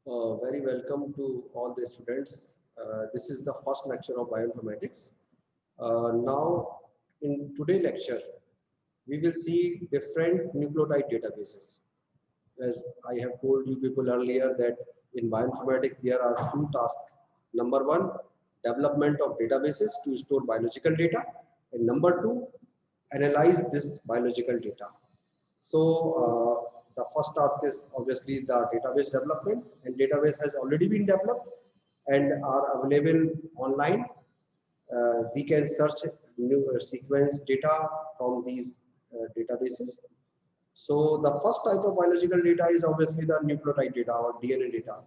Very welcome to all the students. This is the first lecture of bioinformatics. Now, in today's lecture, we will see different nucleotide databases. As I have told you people earlier that in bioinformatics, there are two tasks. Number one, development of databases to store biological data. And number two, analyze this biological data. So the first task is obviously the database development, and database has already been developed and are available online. We can search new sequence data from these databases. So the first type of biological data is obviously the nucleotide data or DNA data.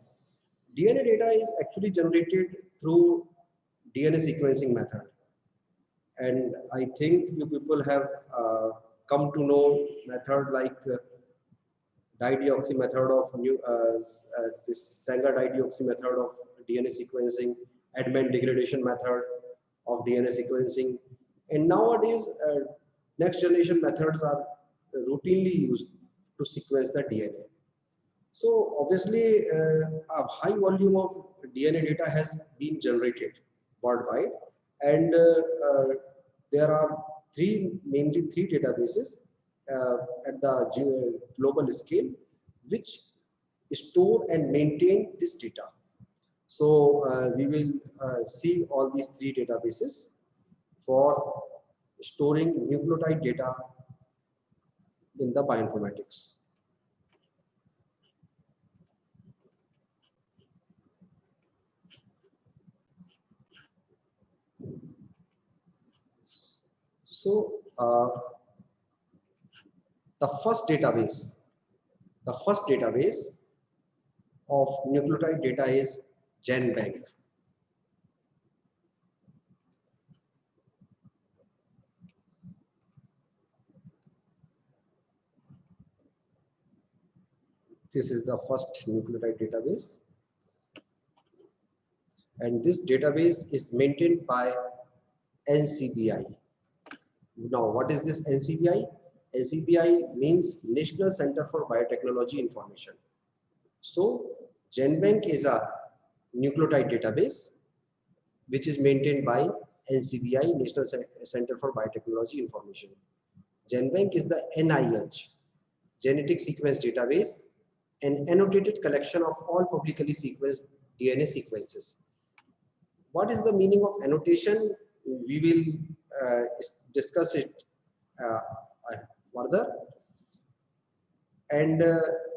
DNA data is actually generated through DNA sequencing method. And I think you people have come to know method like dideoxy method of this Sanger dideoxy method of DNA sequencing, Edman degradation method of DNA sequencing, and nowadays next generation methods are routinely used to sequence the DNA. So obviously a high volume of DNA data has been generated worldwide, and there are mainly three databases at the global scale which store and maintain this data. So we will see all these three databases for storing nucleotide data in the bioinformatics. So the first database of nucleotide data is GenBank. This is the first nucleotide database, and this database is maintained by NCBI. Now, what is this NCBI? NCBI means National Center for Biotechnology Information. So, GenBank is a nucleotide database which is maintained by NCBI, National Center for Biotechnology Information. GenBank is the NIH, Genetic Sequence Database, an annotated collection of all publicly sequenced DNA sequences. What is the meaning of annotation? We will discuss it further. And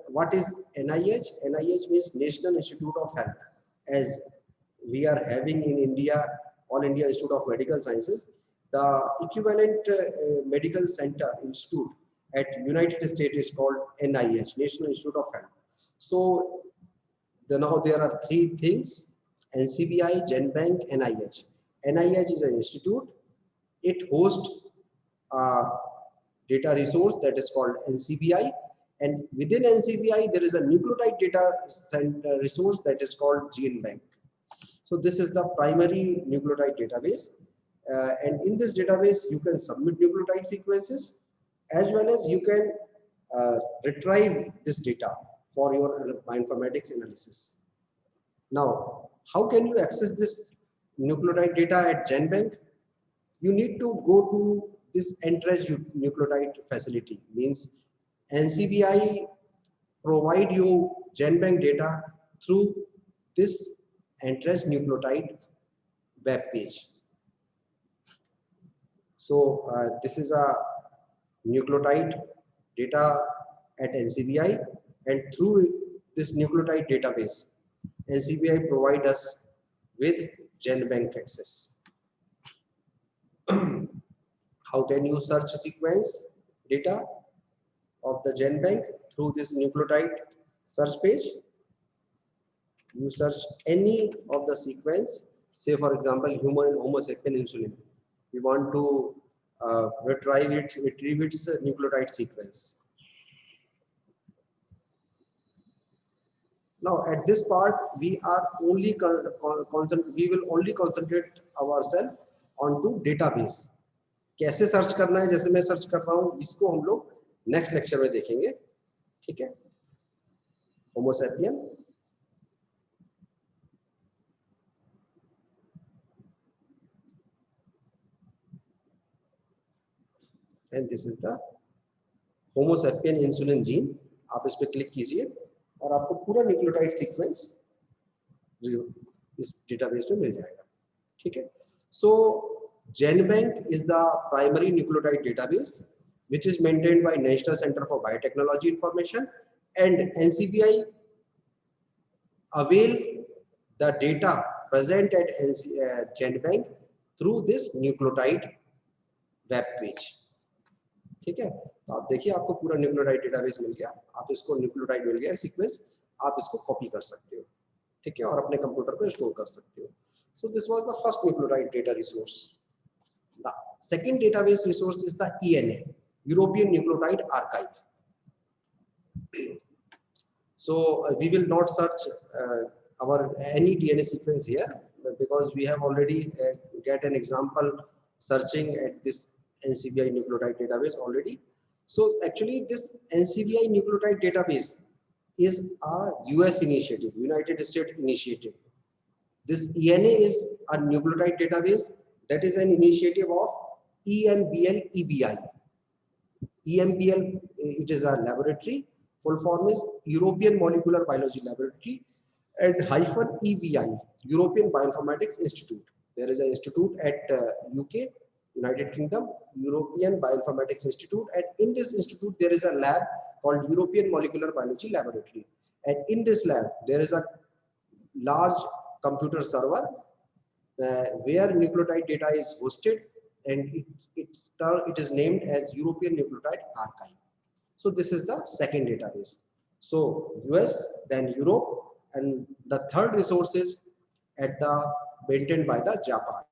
what is NIH? NIH means National Institute of Health. As we are having in India, All India Institute of Medical Sciences, the equivalent medical center institute at United States is called NIH, National Institute of Health. So now there are three things: NCBI, GenBank, NIH. NIH is an institute. It hosts a data resource that is called NCBI, and within NCBI there is a nucleotide data resource that is called GenBank. So this is the primary nucleotide database, and in this database you can submit nucleotide sequences as well as you can retrieve this data for your bioinformatics analysis. Now, how can you access this nucleotide data at GenBank? You need to go to this Entrust nucleotide facility. Means NCBI provide you GenBank data through this Entrust nucleotide web page. So this is a nucleotide data at NCBI, and through this nucleotide database, NCBI provide us with GenBank access. How can you search sequence data of the GenBank? Through this nucleotide search page. You search any of the sequence, say for example human Homo sapien insulin. We want to retrieve its nucleotide sequence. Now at this part we are only we will only concentrate ourselves onto database. कैसे search करना है, जैसे मैं search कर रहा हूँ, इसको हम लोग नेक्स्ट लेक्चर में देखेंगे. ठीक है, homo sapien. And this is the homo sapien insulin gene. आप इस पर क्लिक कीजिए और आपको पूरा न्यूक्लियोटाइड सीक्वेंस इस डेटाबेस में मिल जाएगा। ठीक है, सो GenBank is the primary nucleotide database which is maintained by National Center for Biotechnology Information, and NCBI avail the data present at GenBank through this nucleotide web page। ठीक है, तो आप देखिए आपको पूरा न्यूक्लियोटाइड डेटाबेस मिल गया। आप इसको न्यूक्लियोटाइड मिल गया सीक्वेंस, आप इसको कॉपी कर सकते हो। ठीक है, और अपने कंप्यूटर पे स्टोर कर सकते हो। So this was the first nucleotide data resource. The second database resource is the ENA, European Nucleotide Archive. So we will not search our any DNA sequence here because we have already get an example searching at this NCBI nucleotide database already. So actually this NCBI nucleotide database is a US initiative, United States initiative. This ENA is a nucleotide database that is an initiative of EMBL EBI. EMBL, it is a laboratory, full form is European Molecular Biology Laboratory, and hyphen EBI, European Bioinformatics Institute. There is an institute at UK, United Kingdom, European Bioinformatics Institute, and in this institute there is a lab called European Molecular Biology Laboratory, and in this lab there is a large computer server where nucleotide data is hosted, and it is named as European Nucleotide Archive. So this is the second database. So US, then Europe, and the third resource is maintained by the Japan.